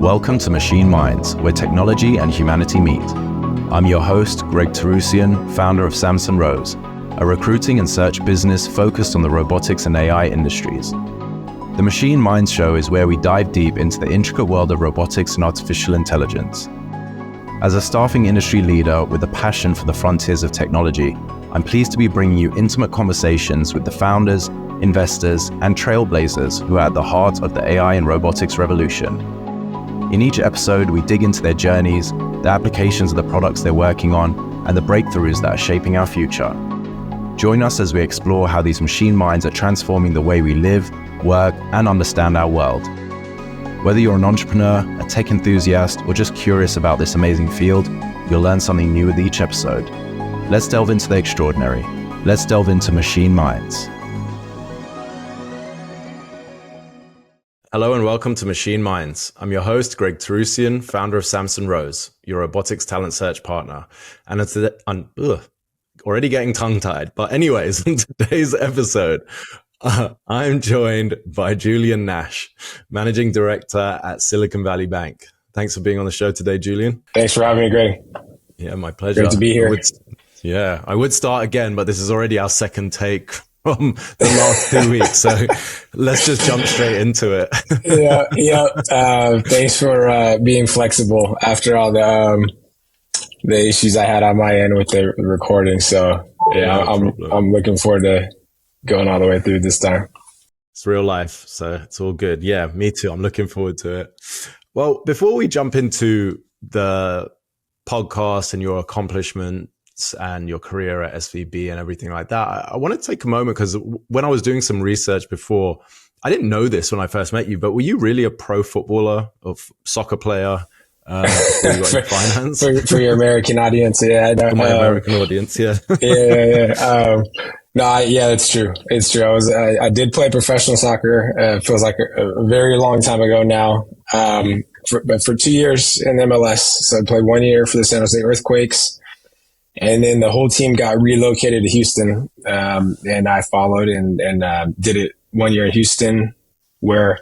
Welcome to Machine Minds, where technology and humanity meet. I'm your host, Greg Tarusian, founder of Samson Rose, a recruiting and search business focused on the robotics and AI industries. The Machine Minds show is where we dive deep into the intricate world of robotics and artificial intelligence. As a staffing industry leader with a passion for the frontiers of technology, I'm pleased to be bringing you intimate conversations with the founders, investors, and trailblazers who are at the heart of the AI and robotics revolution. In each episode, we dig into their journeys, the applications of the products they're working on, and the breakthroughs that are shaping our future. Join us as we explore how these machine minds are transforming the way we live, work, and understand our world. Whether you're an entrepreneur, a tech enthusiast, or just curious about this amazing field, you'll learn something new with each episode. Let's delve into the extraordinary. Let's delve into machine minds. Hello and welcome to Machine Minds. I'm your host, Greg Tarusian, founder of Samson Rose, your robotics talent search partner. And it's already getting tongue-tied. But anyways, in today's episode, I'm joined by Julian Nash, managing director at Silicon Valley Bank. Thanks for being on the show today, Julian. Thanks for having me, Greg. Yeah, my pleasure. Great to be here. I would start again, but this is already our second take from the last 2 weeks. So let's just jump straight into it. Thanks for being flexible after all the issues I had on my end with the recording. So I'm looking forward to going all the way through this time. It's real life, so it's all good. Yeah, me too. I'm looking forward to it. Well, before we jump into the podcast and your accomplishments and your career at SVB and everything like that, I want to take a moment because when I was doing some research before, I didn't know this when I first met you, but were you really a pro footballer or soccer player before you got into finance? For your American audience, yeah. For my American audience, yeah. It's true. It's true. I did play professional soccer. Feels like a very long time ago now. But for 2 years in MLS. So I played 1 year for the San Jose Earthquakes. And then the whole team got relocated to Houston. And I followed and did it 1 year in Houston where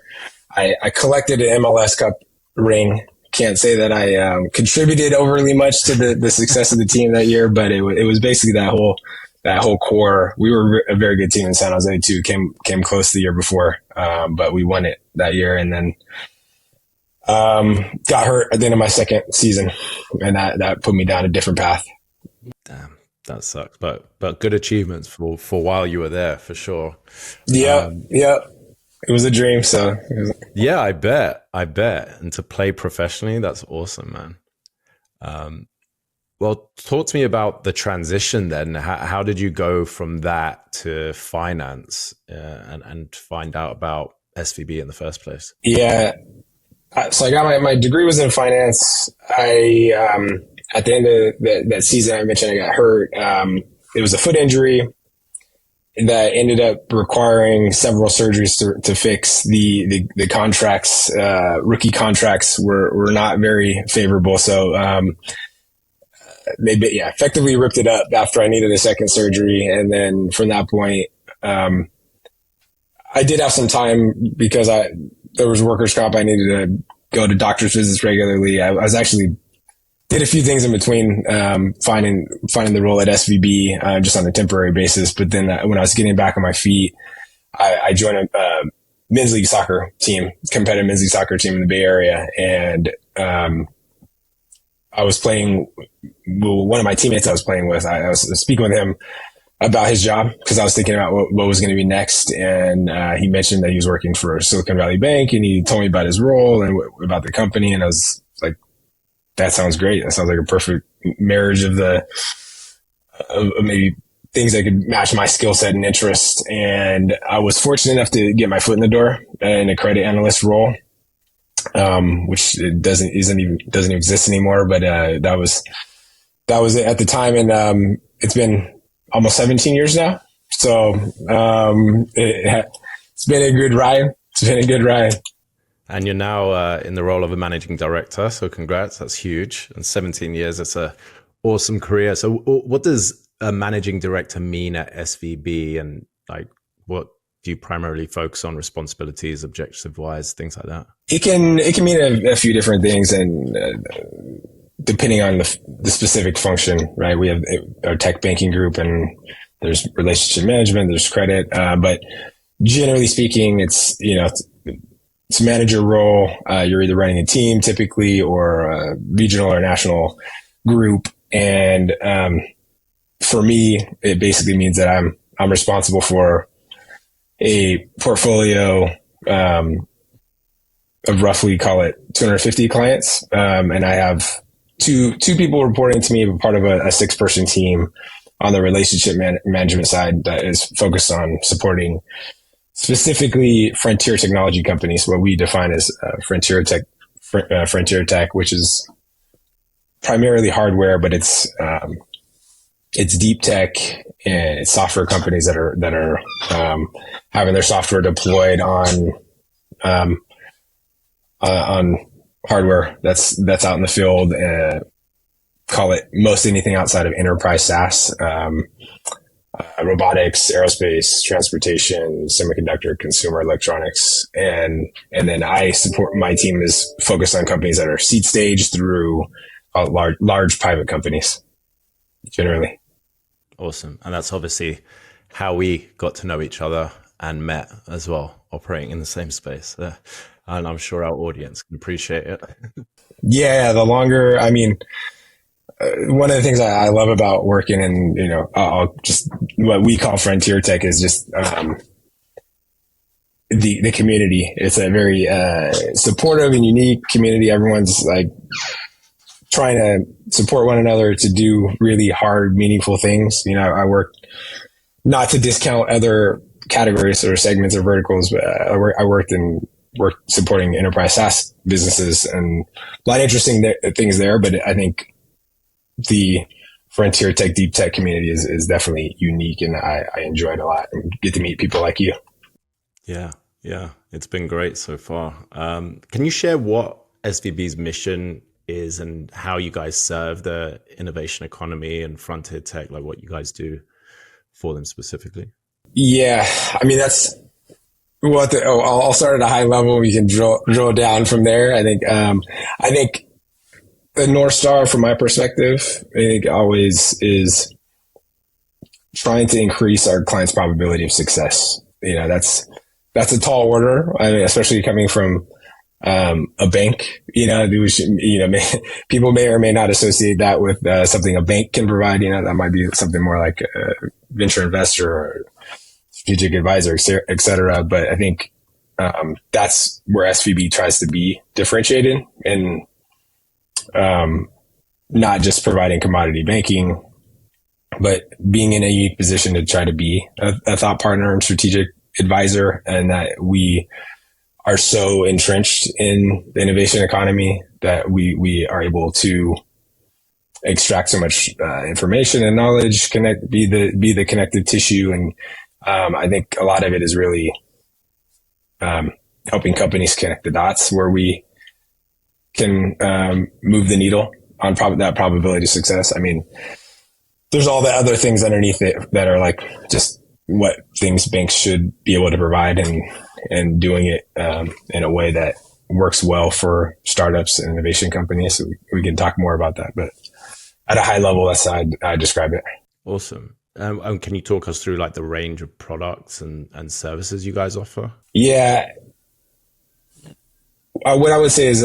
I collected an MLS Cup ring. Can't say that I contributed overly much to the success of the team that year, but it was basically that whole core. We were a very good team in San Jose too. Came close the year before, but we won it that year, and then got hurt at the end of my second season, and that put me down a different path. Damn, that sucks. But good achievements for while you were there, for sure. Yeah. It was a dream. So yeah, I bet. And to play professionally, that's awesome, man. Well, talk to me about the transition then. How did you go from that to finance and find out about SVB in the first place? Yeah. So I got my degree was in finance. At the end of that season I mentioned, I got hurt. It was a foot injury that ended up requiring several surgeries to fix. The contracts, rookie contracts were not very favorable. So, they effectively ripped it up after I needed a second surgery. And then from that point, I did have some time because there was workers' comp. I needed to go to doctor's visits regularly. I was actually did a few things in between, finding the role at SVB, just on a temporary basis. But then when I was getting back on my feet, I joined a men's league soccer team, competitive men's league soccer team in the Bay Area. And, I was playing, one of my teammates I was playing with, I was speaking with him about his job because I was thinking about what was going to be next. And he mentioned that he was working for Silicon Valley Bank, and he told me about his role and about the company. And I was like, that sounds great. That sounds like a perfect marriage of maybe things that could match my skill set and interest. And I was fortunate enough to get my foot in the door in a credit analyst role. Which doesn't even exist anymore, but that was it at the time, and it's been almost 17 years now. So it's been a good ride. And you're now in the role of a managing director, so congrats. That's huge. And 17 years, that's a awesome career. So what does a managing director mean at SVB, and like what do you primarily focus on responsibilities, objective-wise, things like that? It can mean a few different things, and depending on the specific function, right? We have our tech banking group, and there's relationship management, there's credit, but generally speaking, it's a manager role. You're either running a team typically, or a regional or national group, and for me, it basically means that I'm responsible for a portfolio of roughly, call it 250 clients, and I have two people reporting to me, part of a 6-person team on the relationship management side that is focused on supporting specifically frontier technology companies, what we define as frontier tech, which is primarily hardware, but it's deep tech, and it's software companies that are having their software deployed on hardware that's out in the field. Call it most anything outside of enterprise SaaS, robotics, aerospace, transportation, semiconductor, consumer electronics, and then I support, my team is focused on companies that are seed stage through large private companies, generally. Awesome. And that's obviously how we got to know each other and met as well, operating in the same space. And I'm sure our audience can appreciate it. Yeah, the longer, one of the things I love about working in, I'll just, what we call frontier tech is just the community. It's a very supportive and unique community. Everyone's like trying to support one another to do really hard, meaningful things. I work, not to discount other categories or segments or verticals, but I worked supporting enterprise SaaS businesses, and a lot of interesting things there. But I think the frontier tech, deep tech community is definitely unique, and I enjoy it a lot and get to meet people like you. Yeah. It's been great so far. Can you share what SVB's mission is and how you guys serve the innovation economy and frontier tech, like what you guys do for them specifically? Yeah, that's what I'll start at a high level. We can drill down from there. I think the North Star, from my perspective, I think always is trying to increase our clients' probability of success. That's a tall order, especially coming from a bank. People may or may not associate that with something a bank can provide. That might be something more like a venture investor or strategic advisor, et cetera. But I think that's where SVB tries to be differentiated, and not just providing commodity banking, but being in a unique position to try to be a thought partner and strategic advisor, and that we are so entrenched in the innovation economy that we are able to extract so much information and knowledge, be the connective tissue. And I think a lot of it is really helping companies connect the dots where we can move the needle on that probability of success. There's all the other things underneath it that are like just what things banks should be able to provide, and doing it in a way that works well for startups and innovation companies. So we can talk more about that, but at a high level, that's how I describe it. Awesome. And can you talk us through like the range of products and services you guys offer? Yeah. What I would say is,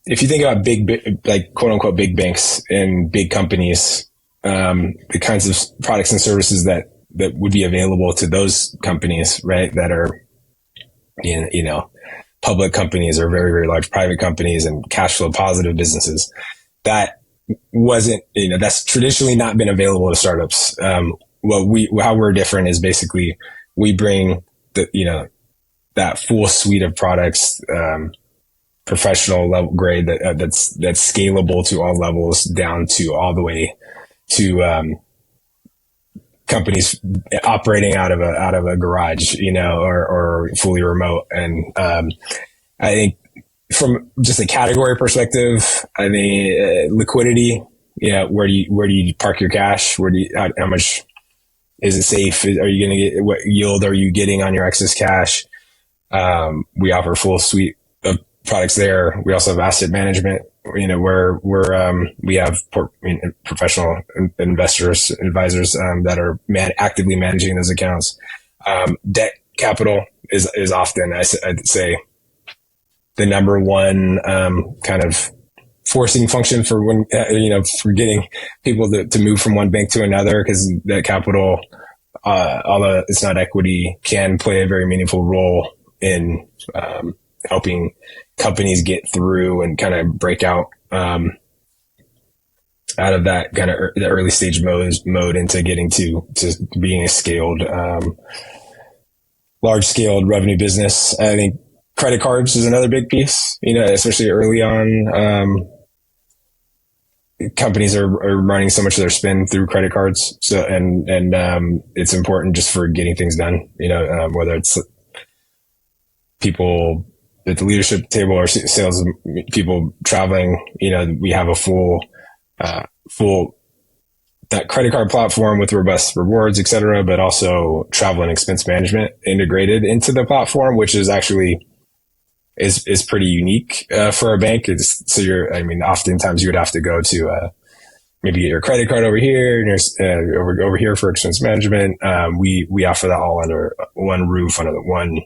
if you think about big, like quote unquote, big banks and big companies, the kinds of products and services that would be available to those companies, right, that are, public companies or very, very large private companies and cash flow positive businesses, that wasn't, that's traditionally not been available to startups. How we're different is basically we bring that full suite of products, professional level grade that's scalable to all levels, down to all the way to companies operating out of a garage, or fully remote. And I think from just a category perspective, liquidity, where do you park your cash? How much Is it safe? Are you going to get, what yield are you getting on your excess cash? We offer a full suite of products there. We also have asset management, where we have professional investors, advisors, that are actively managing those accounts. Debt capital is often, I'd say, the number one, kind of forcing function for when, for getting people to move from one bank to another, because that capital, although it's not equity, can play a very meaningful role in, helping companies get through and kind of break out, out of that kind of the early stage mode into getting to being a scaled, large scaled revenue business. I think credit cards is another big piece, especially early on. Companies are running so much of their spend through credit cards. So, and it's important just for getting things done, whether it's people at the leadership table or sales people traveling, we have a full that credit card platform with robust rewards, et cetera, but also travel and expense management integrated into the platform, which is actually is pretty unique for a bank. Oftentimes you would have to go to maybe get your credit card over here and over here for expense management. We offer that all under one roof, under the one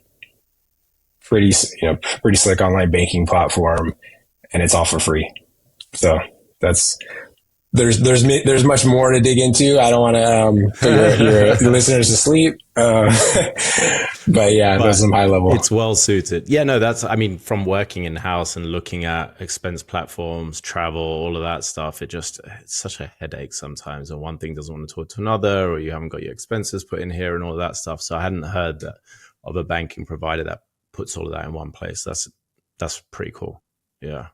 pretty slick online banking platform, and it's all for free. So there's much more to dig into. I don't want to put your listeners to sleep. But yeah, there's some high level. It's well suited. Yeah, no, from working in house and looking at expense platforms, travel, all of that stuff, it's such a headache sometimes. And one thing doesn't want to talk to another, or you haven't got your expenses put in here and all of that stuff. So I hadn't heard of a banking provider that puts all of that in one place. That's pretty cool. Yeah.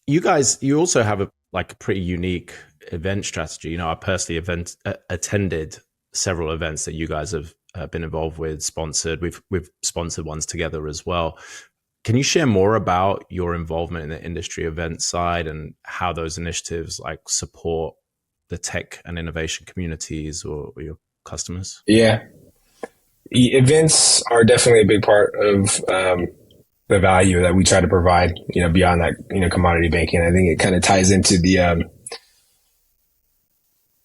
You also have a pretty unique event strategy. I personally attended several events that you guys have been involved with, sponsored. We've sponsored ones together as well. Can you share more about your involvement in the industry event side and how those initiatives support the tech and innovation communities or your customers? Yeah. Events are definitely a big part of the value that we try to provide, beyond that, commodity banking. I think it kind of ties into the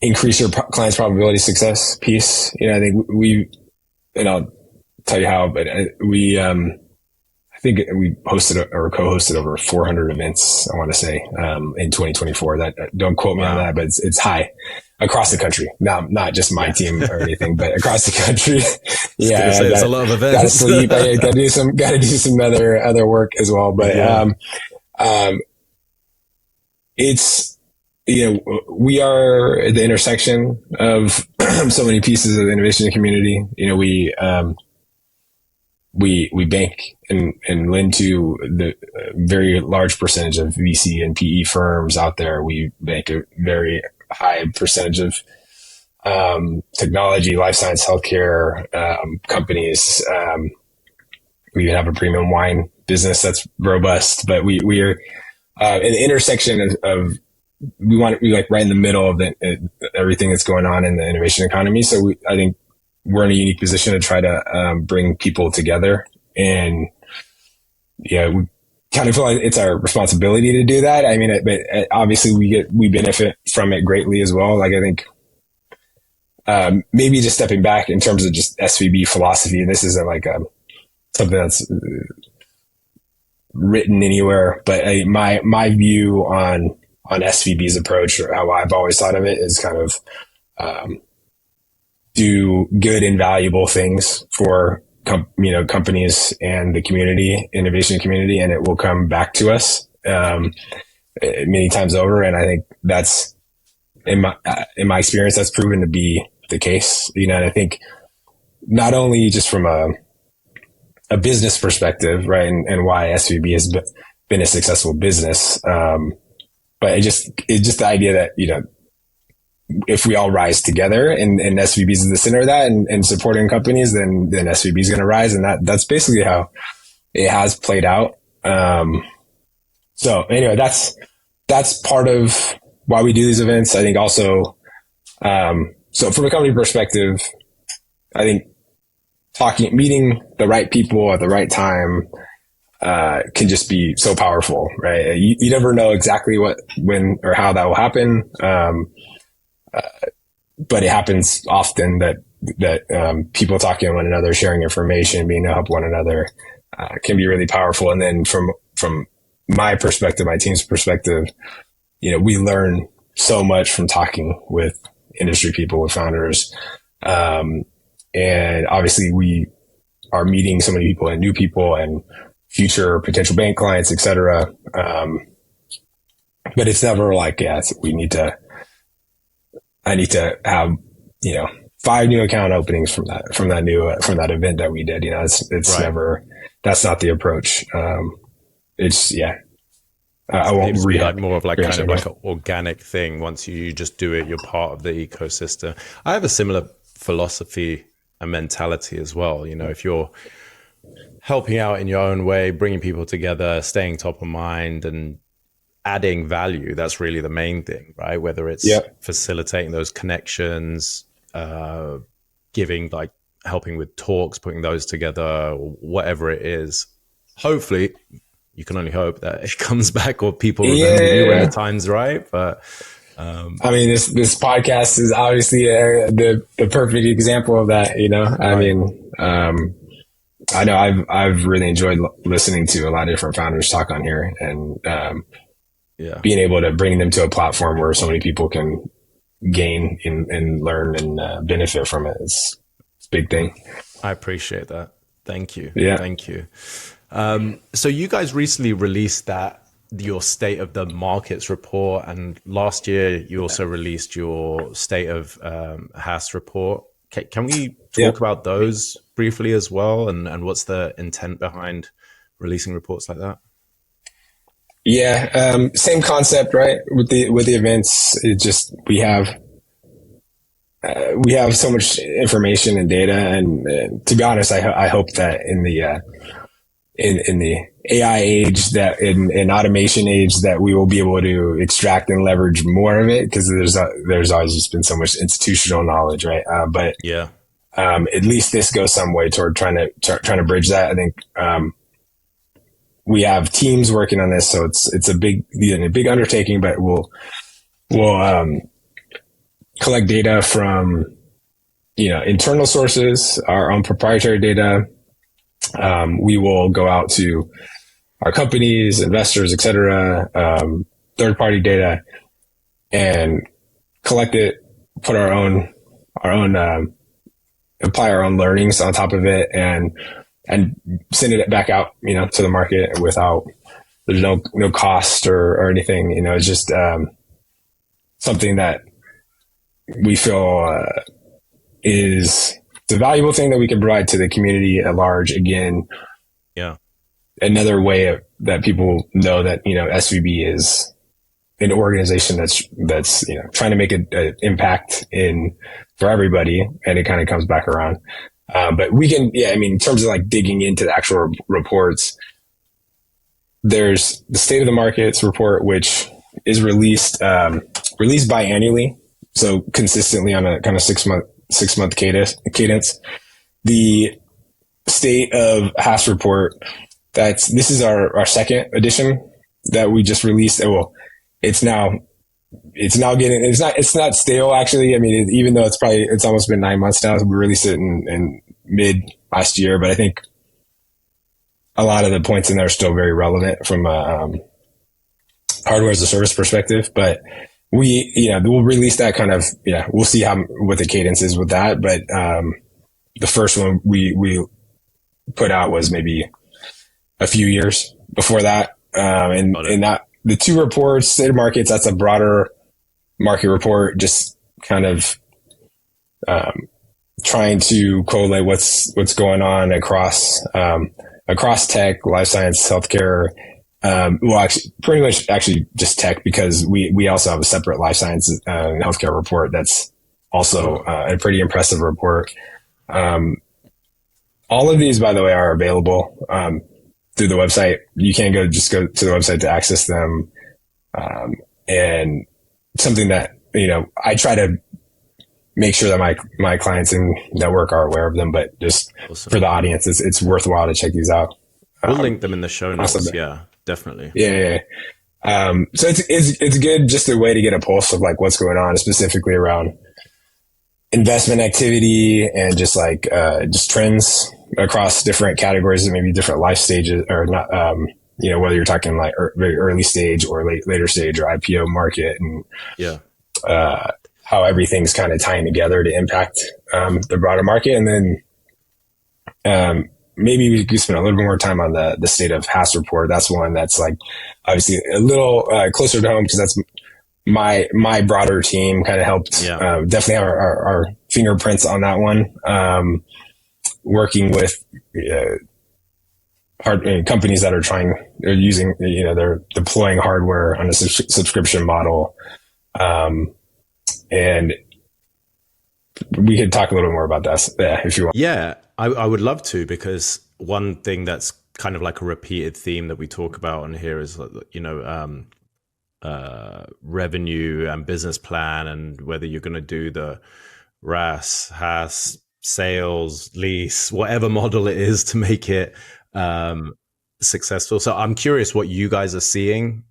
increase your client's probability of success piece. I think and I'll tell you how, but I think we hosted or co-hosted over 400 events, I want to say, in 2024. That don't quote me on that, but it's high across the country. Now, not just my team or anything, but across the country. Yeah, it's a lot of events. Gotta sleep. Gotta do some other work as well. But it's we are at the intersection of so many pieces of the innovation community. We bank and lend to the very large percentage of VC and PE firms out there. We bank a very high percentage of technology, life science, healthcare companies. We even have a premium wine business that's robust, but we are in the intersection of we right in the middle of everything that's going on in the innovation economy. So I think we're in a unique position to try to bring people together, and we kind of feel like it's our responsibility to do that. I mean, but obviously we benefit from it greatly as well. I think maybe just stepping back in terms of just SVB philosophy, and this isn't something that's written anywhere, but my view on SVB's approach, or how I've always thought of it, is kind of do good and valuable things for companies and the community, innovation community, and it will come back to us many times over. And I think that's in my experience, that's proven to be the case. And I think not only just from a business perspective, right, and why SVB has been a successful business, but it's just the idea that if we all rise together and SVB is in the center of that and supporting companies, then SVB is going to rise. And that's basically how it has played out. So anyway, that's part of why we do these events. I think also So from a company perspective, I think meeting the right people at the right time, can just be so powerful, right? You never know exactly when, or how that will happen. But it happens often that people talking to one another, sharing information, being able to help one another, can be really powerful. And then from my perspective, my team's perspective, we learn so much from talking with industry people, with founders. And obviously we are meeting so many people and new people and future potential bank clients, et cetera. But it's never like, I need to have, 5 new account openings from that event that we did. It's right. never, that's not the approach. I won't be like read more of like kind of like an organic thing. Once you just do it, you're part of the ecosystem. I have a similar philosophy and mentality as well. If you're helping out in your own way, bringing people together, staying top of mind and adding value, that's really the main thing, right? Whether it's facilitating those connections, helping with talks, putting those together, or whatever it is. Hopefully, you can only hope that it comes back or people remember you when the time's right. But this podcast is obviously the perfect example of that. I know I've really enjoyed listening to a lot of different founders talk on here, and being able to bring them to a platform where so many people can gain and learn and benefit from it. It's a big thing. I appreciate that. Thank you. Yeah. Thank you. So you guys recently released your state of the markets report, and last year you also released your state of HaaS report. Can we talk about those briefly as well, and what's the intent behind releasing reports like that? Yeah, same concept, right? With the events, it just we have so much information and data, and to be honest, I hope that in the AI age, that in automation age, that we will be able to extract and leverage more of it, because there's always just been so much institutional knowledge, right? But at least this goes some way toward trying to bridge that. I think we have teams working on this, so it's a big undertaking, but we'll collect data from internal sources, our own proprietary data. We will go out to our companies, investors, et cetera, third-party data, and collect it, put our own apply our own learnings on top of it, and send it back out, to the market there's no cost or anything. It's just something that we feel is the valuable thing that we can provide to the community at large. Again, another way that people know that SVB is an organization that's trying to make an impact for everybody, and it kind of comes back around. But we can, in terms of like digging into the actual reports, there's the state of the markets report, which is released biannually, so consistently on a kind of 6-month cadence. The state of HaaS report, this is our second edition that we just released. Well, it's not stale, actually. Even though it's almost been 9 months now. We released it in mid last year, but I think a lot of the points in there are still very relevant from a hardware as a service perspective. But we'll release that kind of, we'll see what the cadence is with that. But the first one we put out was maybe a few years before that. And that the two reports, state of markets, that's a broader market report, just kind of trying to collate what's going on across tech, life science, healthcare. Well, actually, pretty much just tech, because we also have a separate life science and healthcare report that's also a pretty impressive report. All of these, by the way, are available through the website. You can go to the website to access them. And something that, I try to make sure that my clients and network are aware of them. But just Awesome. for the audience, it's worthwhile to check these out. We'll link them in the show notes. Awesome. Yeah, definitely. Yeah. So it's good, just a way to get a pulse of like what's going on, specifically around investment activity and just like just trends across different categories and maybe different life stages, or not. Whether you're talking like very early stage or later stage or IPO market, and how everything's kind of tying together to impact the broader market. And then maybe we could spend a little bit more time on the state of HaaS report. That's one that's like obviously a little closer to home because that's my broader team kind of helped definitely have our fingerprints on that one. Working with companies that they're using, they're deploying hardware on a subscription model. And we could talk a little more about that if you want. Yeah, I would love to, because one thing that's kind of like a repeated theme that we talk about on here is, revenue and business plan, and whether you're going to do the HaaS, sales, lease, whatever model it is to make it successful. So I'm curious what you guys are seeing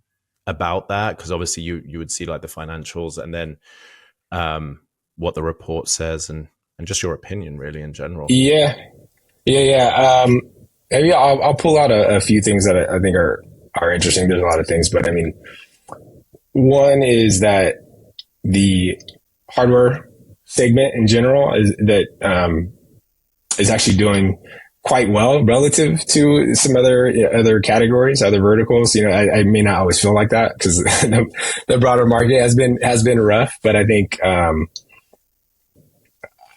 about that, because obviously you would see like the financials and then what the report says, and just your opinion really in general. Yeah. Maybe I'll pull out a few things that I think are interesting. There's a lot of things, but I mean, one is that the hardware segment in general is actually doing quite well relative to some other categories, other verticals. I may not always feel like that because the broader market has been rough, but I think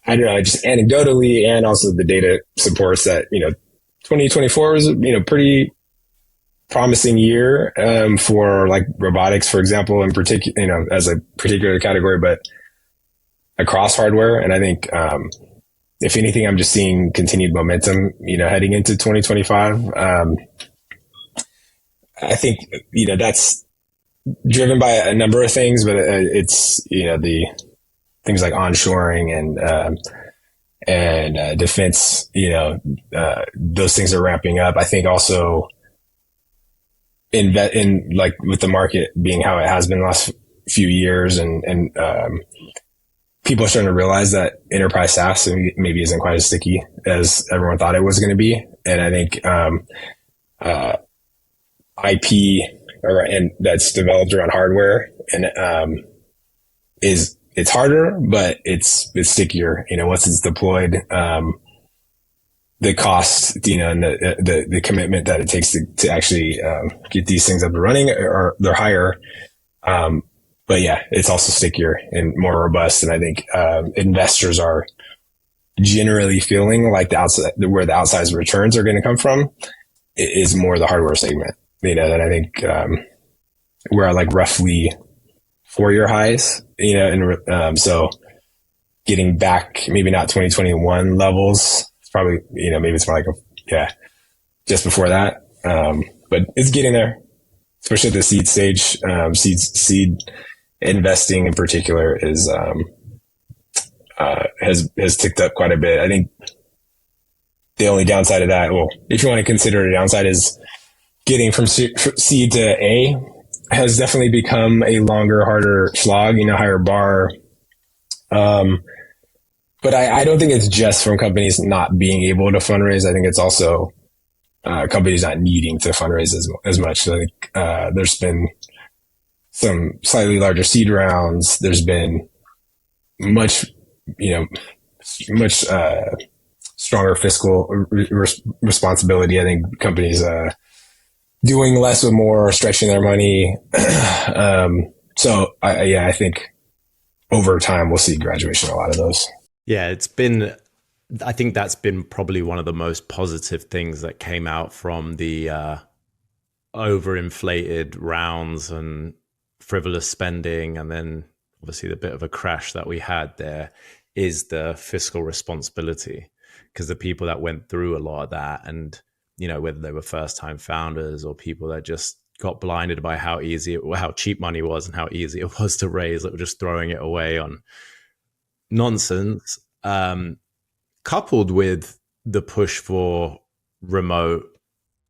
I don't know, just anecdotally, and also the data supports that 2024 was pretty promising year for like robotics, for example, in particular, as a particular category, but across hardware. And I think if anything, I'm just seeing continued momentum, heading into 2025. I think that's driven by a number of things, but it's the things like onshoring and defense. Those things are ramping up. I think also in like with the market being how it has been the last few years, and people are starting to realize that enterprise SaaS maybe isn't quite as sticky as everyone thought it was going to be. And I think IP and that's developed around hardware and it's harder, but it's stickier. Once it's deployed, the cost, and the commitment that it takes to actually get these things up and running they're higher. But yeah, it's also stickier and more robust. And I think investors are generally feeling like where the outsized returns are going to come from is more the hardware segment. And I think we're at like roughly 4-year highs. And so getting back, maybe not 2021 levels. It's probably maybe it's more like just before that. But it's getting there, especially at the seed stage. Seed investing in particular is has ticked up quite a bit. I think the only downside of that, well, if you want to consider it a downside, is getting from seed to A has definitely become a longer, harder slog, higher bar. But I don't think it's just from companies not being able to fundraise. I think it's also companies not needing to fundraise as much. So I think there's been some slightly larger seed rounds. There's been much stronger fiscal responsibility. I think companies doing less with more, stretching their money. So I think over time we'll see graduation in a lot of those. Yeah, I think that's been probably one of the most positive things that came out from the overinflated rounds and frivolous spending, and then obviously the bit of a crash that we had there, is the fiscal responsibility, because the people that went through a lot of that, and whether they were first-time founders or people that just got blinded by how cheap money was and how easy it was to raise, that were just throwing it away on nonsense, coupled with the push for remote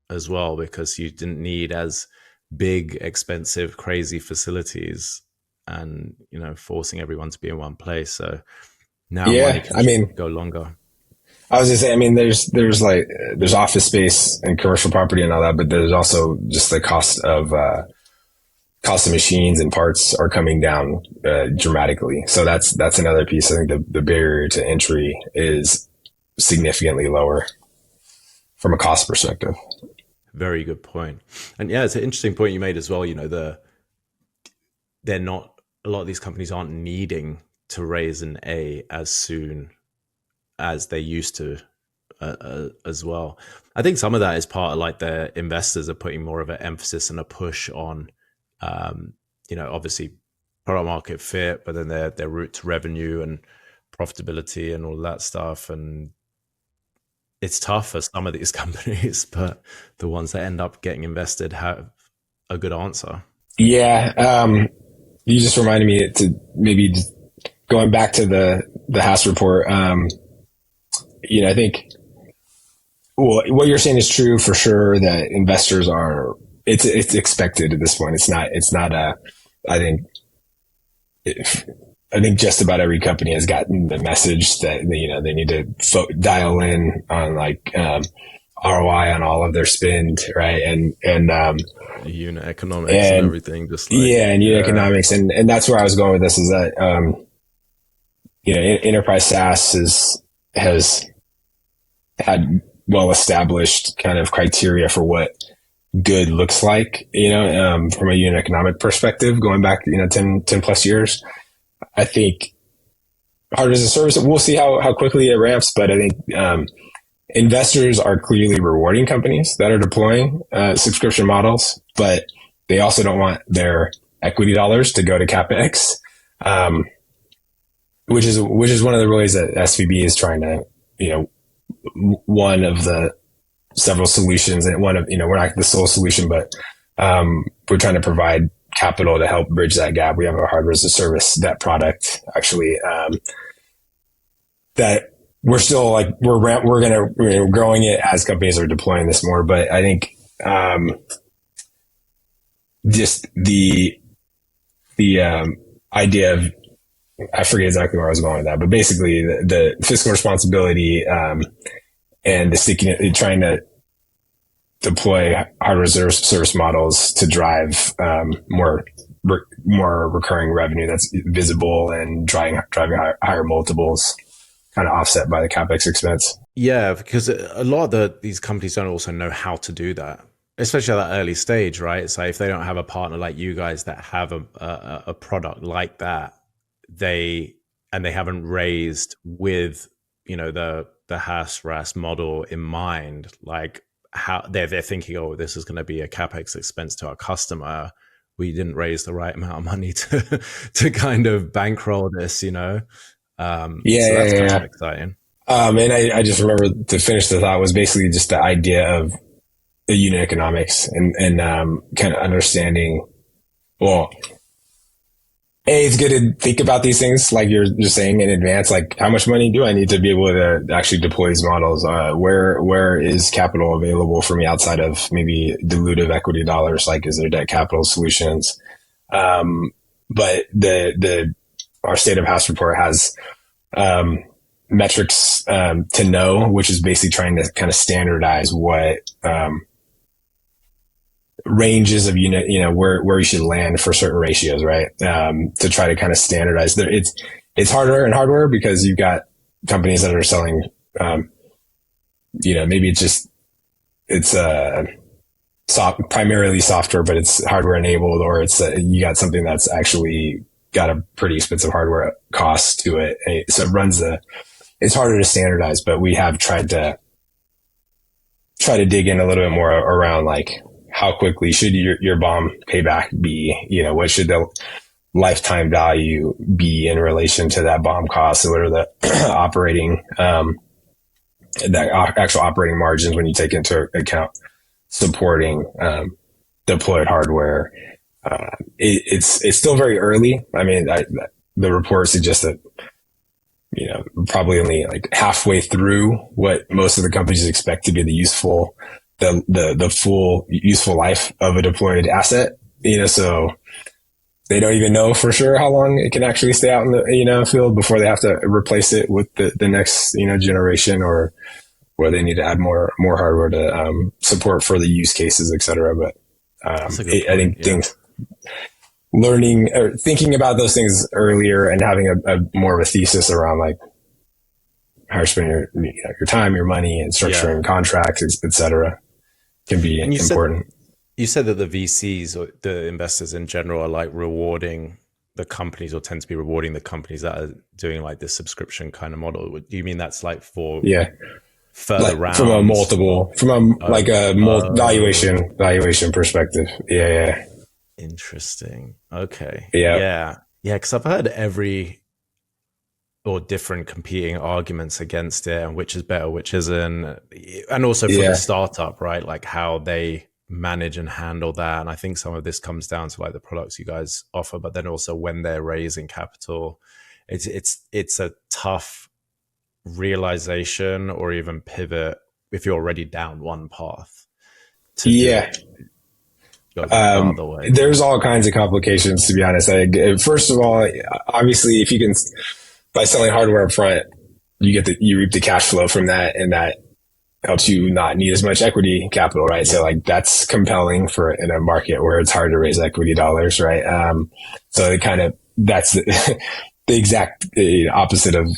as well, because you didn't need as big, expensive, crazy facilities, and forcing everyone to be in one place. So now money Yeah, can I mean, go longer. I was gonna say, I mean, there's office space and commercial property and all that, but there's also just the cost of machines and parts are coming down dramatically. So that's another piece. I think the barrier to entry is significantly lower from a cost perspective. Very good point. And yeah, it's an interesting point you made as well. They're not, a lot of these companies aren't needing to raise an A as soon as they used to as well. I think some of that is part of like the investors are putting more of an emphasis and a push on, obviously product market fit, but then their route to revenue and profitability and all that stuff. And it's tough for some of these companies, but the ones that end up getting invested have a good answer. Yeah. You just reminded me to maybe just going back to the HaaS report. I think, well, what you're saying is true for sure, that investors are, it's expected at this point. It's not I think just about every company has gotten the message that, they need to dial in on like, ROI on all of their spend. Right. And unit economics and everything, just like, and unit economics. And that's where I was going with this, is that, enterprise SaaS has had well-established kind of criteria for what good looks like, from a unit economic perspective, going back, 10 plus years. I think hardware as a service, we'll see how quickly it ramps, but I think, investors are clearly rewarding companies that are deploying subscription models, but they also don't want their equity dollars to go to capex, which is one of the ways that SVB is trying to, one of the several solutions, and one of, we're not the sole solution, but we're trying to provide capital to help bridge that gap. We have a hardware as a service debt product, actually, that we're still like, we're growing it as companies are deploying this more. But I think, just the idea of, I forget exactly where I was going with that, but basically the fiscal responsibility, and the stickiness, trying to deploy hardware service models to drive, more recurring revenue that's visible and driving higher multiples, kind of offset by the capex expense. Yeah, because a lot of these companies don't also know how to do that, especially at that early stage, right? So if they don't have a partner like you guys that have a product like that, they haven't raised with, the HaaS RaaS model in mind, like how they're thinking, oh, this is going to be a capex expense to our customer. We didn't raise the right amount of money to kind of bankroll this, So that's kind of exciting. And I just remember, to finish the thought, was basically just the idea of the unit economics and kind of understanding, well, it's good to think about these things, like you're just saying, in advance, like how much money do I need to be able to actually deploy these models? Where is capital available for me outside of maybe dilutive equity dollars? Like, is there debt capital solutions? But our State of HaaS report has, metrics, to know, which is basically trying to kind of standardize what, ranges of unit, where you should land for certain ratios, right? To try to kind of standardize there. It's harder and hardware, because you've got companies that are selling, maybe it's primarily software, but it's hardware enabled, or it's you got something that's actually got a pretty expensive hardware cost to it. So it's harder to standardize, but we have tried to dig in a little bit more around, like, how quickly should your BOM payback be? What should the lifetime value be in relation to that BOM cost? So what are the actual operating margins when you take into account supporting, deployed hardware? It's still very early. I mean, the report suggests that probably only like halfway through what most of the companies expect to be the full useful life of a deployed asset. So they don't even know for sure how long it can actually stay out in the, field before they have to replace it with the next, generation, or where they need to add more hardware to support further use cases, et cetera. But I think learning or thinking about those things earlier and having a more of a thesis around like how you're spending your time, your money, and structuring contracts, et cetera, can be important. You said that the VCs or the investors in general are like rewarding the companies, or tend to be rewarding the companies that are doing like this subscription kind of model. Do you mean that's like for further rounds? From a valuation perspective. Yeah. Interesting. Okay. Yeah. Because I've heard different competing arguments against it, and which is better, which isn't, and also for the startup, right? Like how they manage and handle that. And I think some of this comes down to like the products you guys offer, but then also when they're raising capital, it's a tough realization or even pivot if you're already down one path. There's all kinds of complications, to be honest. First of all, obviously, if you can, by selling hardware up front, you reap the cash flow from that, and that helps you not need as much equity capital, right? So like that's compelling in a market where it's hard to raise equity dollars, right? So that's the exact opposite of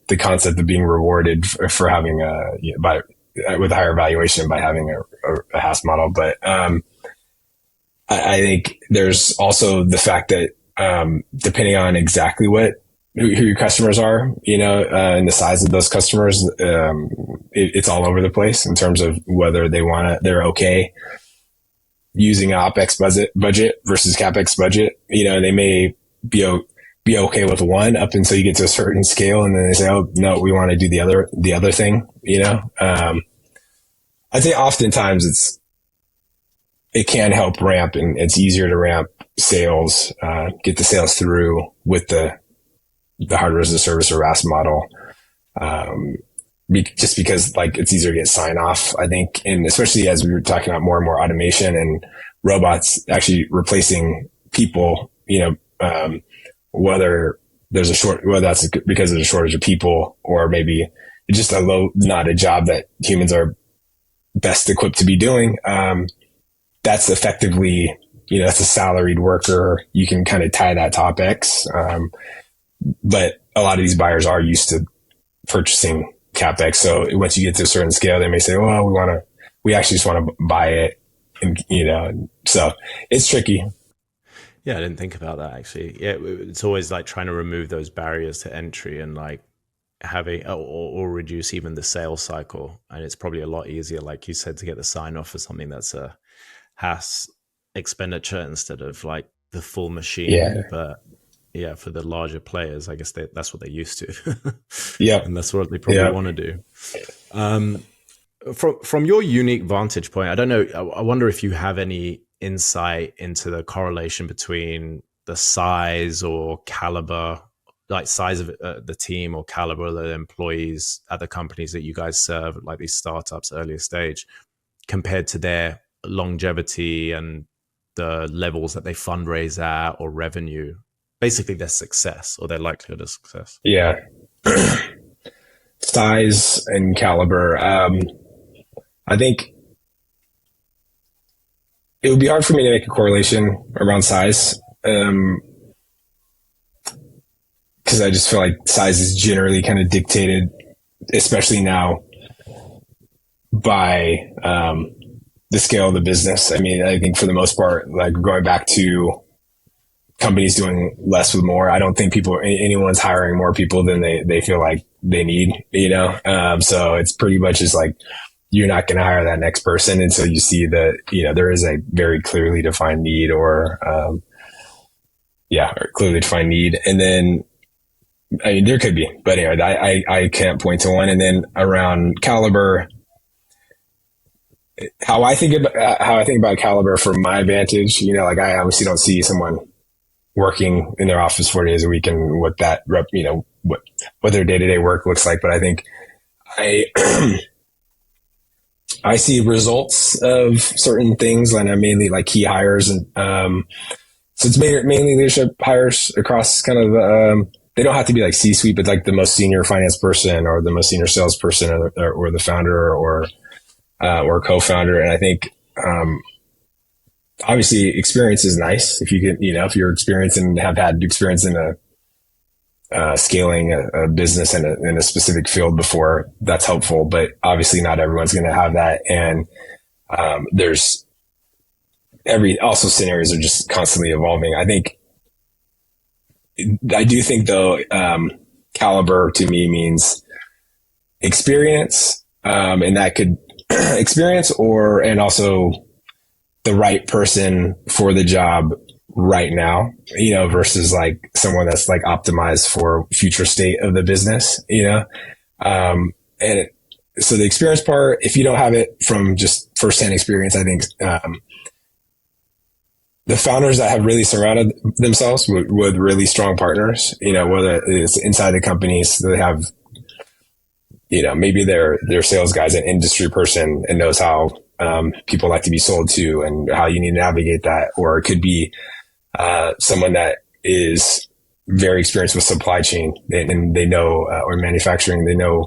the concept of being rewarded for having with a higher valuation by having a HaaS model. But I think there's also the fact that depending on exactly who your customers are, and the size of those customers, it's all over the place in terms of whether they're okay using an OpEx budget versus capex budget. They may be okay with one up until you get to a certain scale, and then they say, "Oh no, we want to do the other thing." I'd say oftentimes it can help ramp, and it's easier to ramp sales, get the sales through with the hardware as a service or RaaS model, just because like it's easier to get sign off, I think. And especially as we were talking about more and more automation and robots actually replacing people, whether that's because there's a shortage of people, or maybe it's just not a job that humans are best equipped to be doing. That's effectively, that's a salaried worker. You can kind of tie that to OpEx. But a lot of these buyers are used to purchasing capex. So once you get to a certain scale, they may say, "Well, we actually just want to buy it," and so it's tricky. Yeah, I didn't think about that actually. Yeah, it's always like trying to remove those barriers to entry and like having or reduce even the sales cycle. And it's probably a lot easier, like you said, to get the sign off for something that's a HaaS expenditure instead of like the full machine. Yeah. But yeah, for the larger players, I guess that's what they're used to. Yeah. And that's what they probably want to do. From your unique vantage point, I don't know, I wonder if you have any insight into the correlation between the size or caliber, like size of the team or caliber of the employees at the companies that you guys serve, like these startups earlier stage, compared to their longevity and the levels that they fundraise at or revenue, basically their success or their likelihood of success. Yeah. Size and caliber. I think it would be hard for me to make a correlation around size. Cause I just feel like size is generally kind of dictated, especially now, by, the scale of the business. I mean, I think for the most part, like going back to companies doing less with more, I don't think anyone's hiring more people than they feel like they need, so it's pretty much just like, you're not going to hire that next person until you see that, there is a very clearly defined need or clearly defined need. And then, I mean, there could be, but anyway, I can't point to one. And then around caliber, how I think about caliber from my vantage, like I obviously don't see someone working in their office 4 days a week and what that what their day-to-day work looks like. But I think I see results of certain things, and I'm mainly like key hires, and so it's mainly leadership hires across kind of. They don't have to be like C-suite, but like the most senior finance person or the most senior salesperson or the founder or co-founder. And I think obviously experience is nice if you can, if you're experienced and have had experience in scaling a business in a specific field before, that's helpful. But obviously not everyone's going to have that. And there's also scenarios are just constantly evolving. I do think though, caliber to me means experience, and that could experience and also the right person for the job right now, versus like someone that's like optimized for future state of the business, so the experience part, if you don't have it from just firsthand experience, I think, the founders that have really surrounded themselves with really strong partners, whether it's inside the companies, they have, maybe their sales guy's an industry person and knows how people like to be sold to and how you need to navigate that. Or it could be someone that is very experienced with supply chain and they know, or manufacturing, they know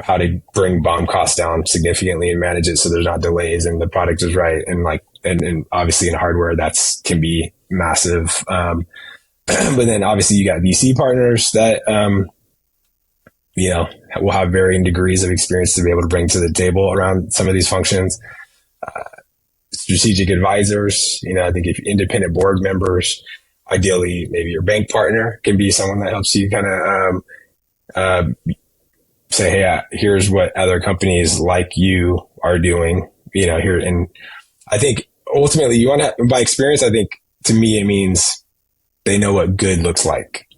how to bring BOM costs down significantly and manage it so there's not delays and the product is right. And like, and obviously in hardware, can be massive. But then obviously you got VC partners that, will have varying degrees of experience to be able to bring to the table around some of these functions. Strategic advisors, I think if independent board members, ideally maybe your bank partner can be someone that helps you kind of, say, hey, here's what other companies like you are doing, here. And I think ultimately you want to, by experience, I think to me, it means they know what good looks like.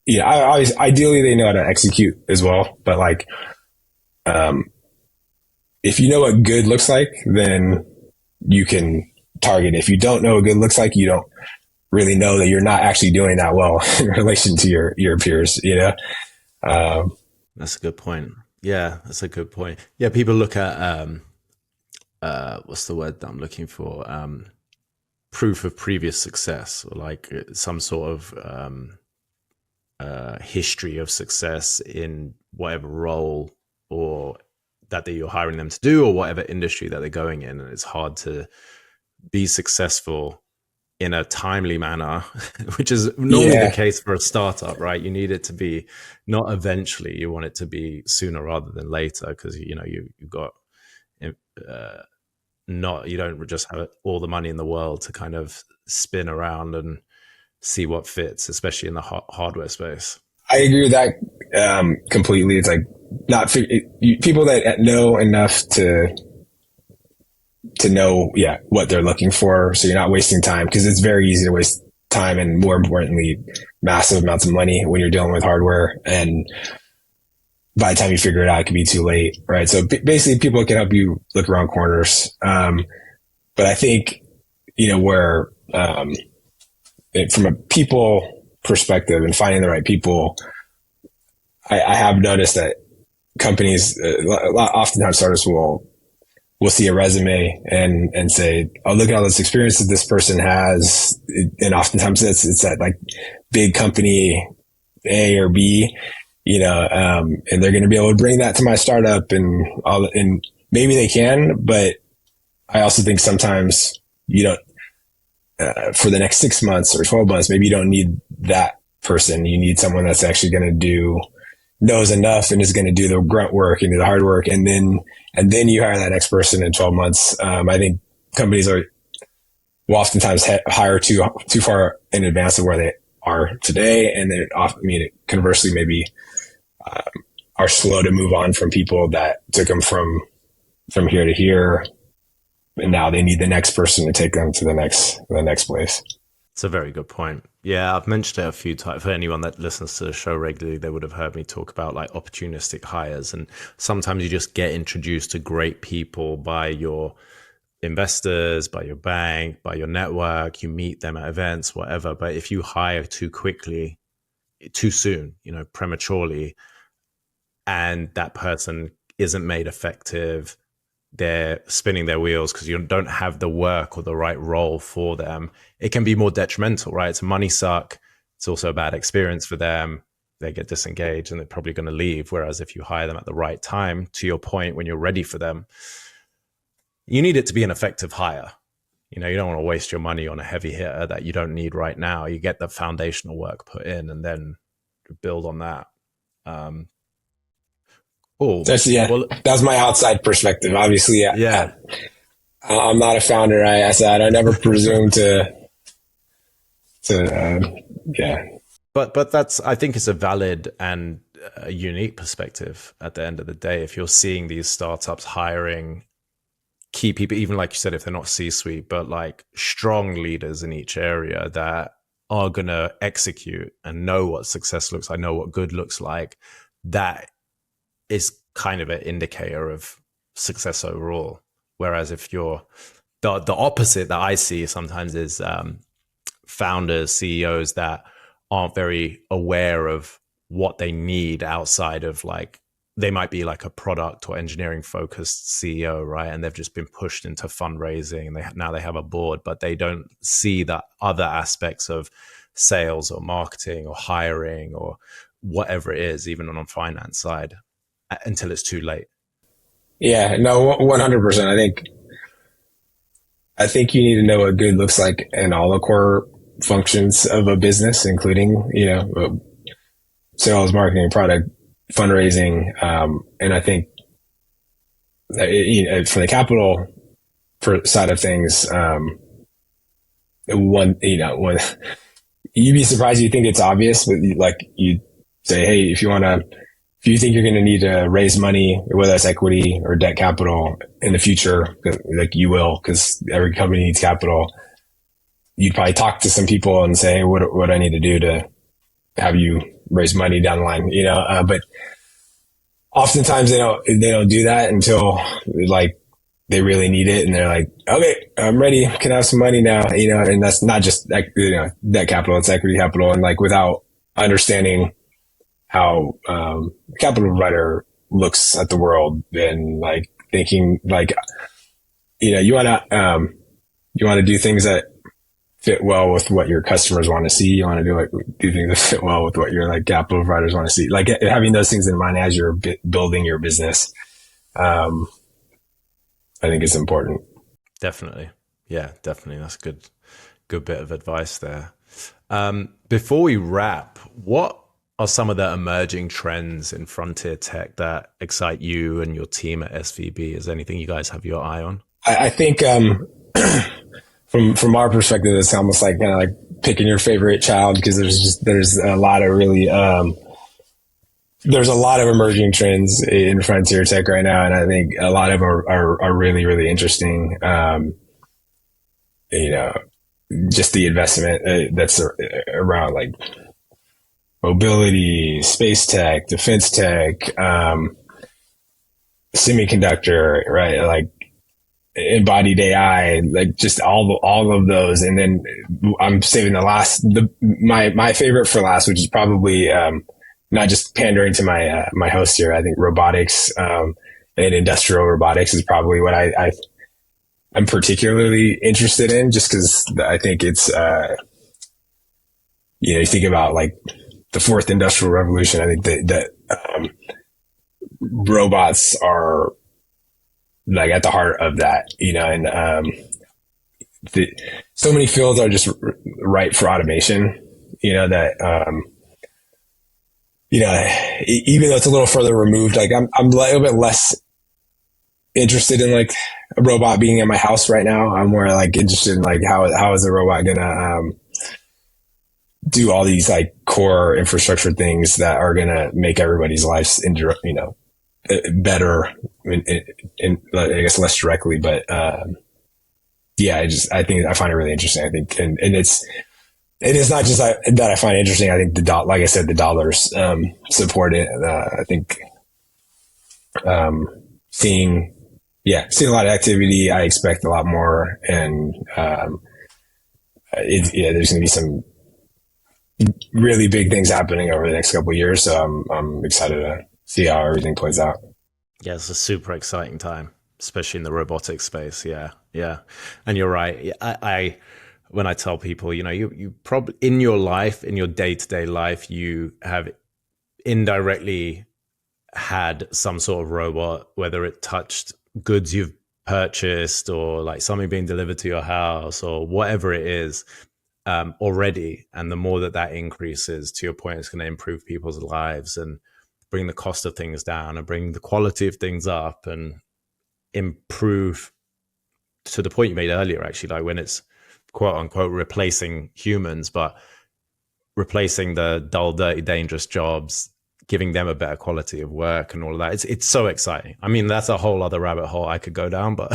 Ideally they know how to execute as well. But like, if you know what good looks like, then you can target. If you don't know what good looks like, you don't really know that you're not actually doing that well in relation to your peers, That's a good point. Yeah, that's a good point. Yeah, people look at what's the word that I'm looking for? Proof of previous success, or like some sort of history of success in whatever role or that you're hiring them to do, or whatever industry that they're going in. And it's hard to be successful in a timely manner, which is normally the case for a startup, right? You need it to be not eventually, you want it to be sooner rather than later, because you've got you don't just have all the money in the world to kind of spin around and see what fits, especially in the hardware space. I agree with that completely. It's like people that know enough to know, what they're looking for. So you're not wasting time, because it's very easy to waste time and, more importantly, massive amounts of money when you're dealing with hardware. And by the time you figure it out, it can be too late, right? So basically people can help you look around corners. But I think, where, from a people perspective and finding the right people, I have noticed that companies, oftentimes startups will see a resume and say, oh, look at all this experience that this person has. And oftentimes it's at like big company A or B, and they're going to be able to bring that to my startup and maybe they can, but I also think sometimes you don't, for the next 6 months or 12 months, maybe you don't need that person. You need someone that's actually going to knows enough and is going to do the grunt work and do the hard work. And then you hire that next person in 12 months. I think companies will oftentimes hire too far in advance of where they are today. And then conversely, maybe, are slow to move on from people that took them from here to here. And now they need the next person to take them to the next place. It's a very good point. Yeah, I've mentioned it a few times. For anyone that listens to the show regularly, they would have heard me talk about like opportunistic hires. And sometimes you just get introduced to great people by your investors, by your bank, by your network, you meet them at events, whatever. But if you hire too quickly, too soon, prematurely, and that person isn't made effective, they're spinning their wheels because you don't have the work or the right role for them, it can be more detrimental, right? It's a money suck. It's also a bad experience for them. They get disengaged and they're probably going to leave. Whereas if you hire them at the right time, to your point, when you're ready for them, you need it to be an effective hire. You don't want to waste your money on a heavy hitter that you don't need right now. You get the foundational work put in and then build on that. That's my outside perspective. Obviously, I'm not a founder. I said I never presume to. But that's, I think it's a valid and a unique perspective at the end of the day. If you're seeing these startups hiring key people, even like you said, if they're not C-suite, but like strong leaders in each area that are going to execute and know what success looks like, know what good looks like, that is kind of an indicator of success overall. Whereas if you're the opposite that I see sometimes is founders, CEOs that aren't very aware of what they need outside of, like, they might be like a product or engineering focused CEO, right? And they've just been pushed into fundraising and now they have a board, but they don't see the other aspects of sales or marketing or hiring or whatever it is, even on a finance side, until it's too late. Yeah, no, 100%. I think you need to know what good looks like in all the core functions of a business, including, sales, marketing, product, fundraising. And I think, from the capital side of things, you'd be surprised. You think it's obvious, but you say, hey, if you think you're going to need to raise money, whether that's equity or debt capital in the future, like you will, because every company needs capital, you'd probably talk to some people and say, hey, what I need to do to have you raise money down the line, but oftentimes they don't do that until like they really need it. And they're like, okay, I'm ready. Can I have some money now? And that's not just debt capital, it's equity capital. And like, without understanding how capital provider looks at the world and like thinking like, you want to do things that fit well with what your customers want to see. You want to do things that fit well with what your like capital providers want to see. Like having those things in mind as you're building your business, I think is important. Definitely. Yeah, definitely. That's a good bit of advice there. Before we wrap, what are some of the emerging trends in frontier tech that excite you and your team at SVB? Is there anything you guys have your eye on? I think from our perspective, it's almost like kind of like picking your favorite child, because there's a lot of really there's a lot of emerging trends in frontier tech right now, and I think a lot of them are really, really interesting. Just the investment that's around like mobility, space tech, defense tech, semiconductor, right? Like embodied AI, like just all of those. And then I'm saving my favorite for last, which is probably, not just pandering to my host here. I think robotics, and industrial robotics is probably what I'm particularly interested in, just because I think it's, you think about like the fourth industrial revolution. I think that robots are like at the heart of that, and so many fields are just ripe for automation, that, even though it's a little further removed, like I'm a little bit less interested in like a robot being in my house right now. I'm more like interested in like how is a robot gonna do all these like core infrastructure things that are gonna make everybody's lives better, in I guess less directly, but I think I find it really interesting. I think, and it is not just that I find it interesting. I think like I said, the dollars support it. I think seeing yeah, seeing a lot of activity. I expect a lot more, and there's going to be some really big things happening over the next couple of years. So I'm excited to see how everything plays out. Yeah, it's a super exciting time, especially in the robotics space. Yeah, yeah, and you're right. I when I tell people, you probably in your life, in your day-to-day life, you have indirectly had some sort of robot, whether it touched goods you've purchased or like something being delivered to your house or whatever it is, already. And the more that increases, to your point, it's going to improve people's lives and bring the cost of things down and bring the quality of things up and improve to the point you made earlier, actually, like when it's quote unquote replacing humans, but replacing the dull, dirty, dangerous jobs, giving them a better quality of work and all of that. It's so exciting. I mean, that's a whole other rabbit hole I could go down, but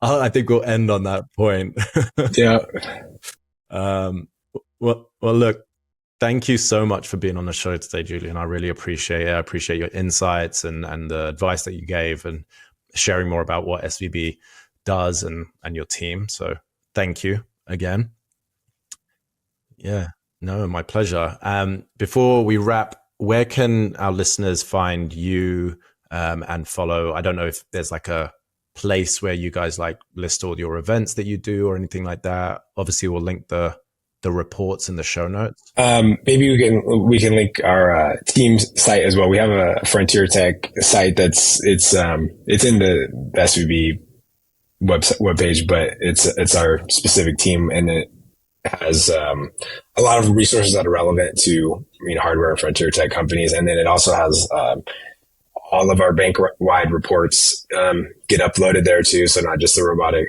I think we'll end on that point. Yeah. Well, look, thank you so much for being on the show today, Julian. I really appreciate it. I appreciate your insights and the advice that you gave and sharing more about what SVB does and your team. So thank you again. Yeah, no, my pleasure. Before we wrap, where can our listeners find you and follow? I don't know if there's like a place where you guys like list all your events that you do or anything like that. Obviously, we'll link the reports in the show notes. Maybe we can link our team's site as well. We have a Frontier Tech site it's in the SVB webpage, but it's our specific team, and it has a lot of resources that are relevant to hardware and Frontier Tech companies, and then it also has all of our bank-wide reports get uploaded there too. So not just the robotic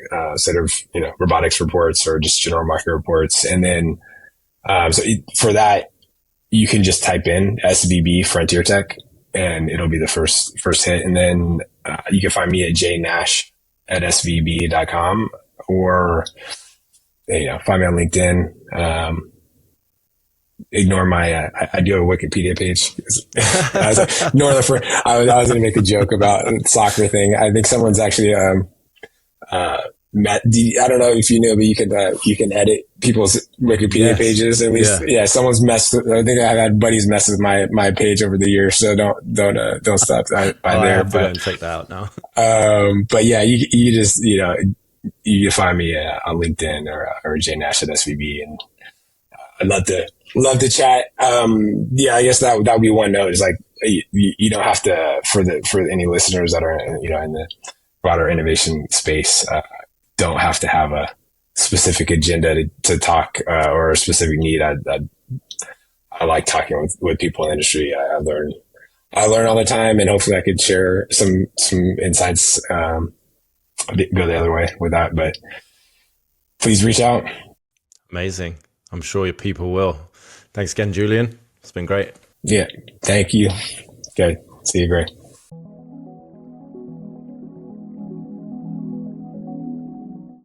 robotics reports or just general market reports. And then for that, you can just type in SVB Frontier Tech, and it'll be the first hit. And then you can find me at jnash@svb.com, or find me on LinkedIn. Ignore my, I do have a Wikipedia page. I was going to make a joke about the soccer thing. I think someone's actually, I don't know if you know, but you can edit people's Wikipedia pages. At least, someone's messed. I think I've had buddies mess with my page over the years. So don't stop by there. But check that out now. But yeah, you just, you can find me on LinkedIn or jnash@svb, and I'd love to chat. I guess that would be one note, is like, you don't have to, for any listeners that are, in the broader innovation space, don't have to have a specific agenda to talk, or a specific need. I like talking with people in the industry. I learn all the time, and hopefully I could share some insights, go the other way with that, but please reach out. Amazing. I'm sure your people will. Thanks again, Julian. It's been great. Yeah. Thank you. Okay. See you, Greg.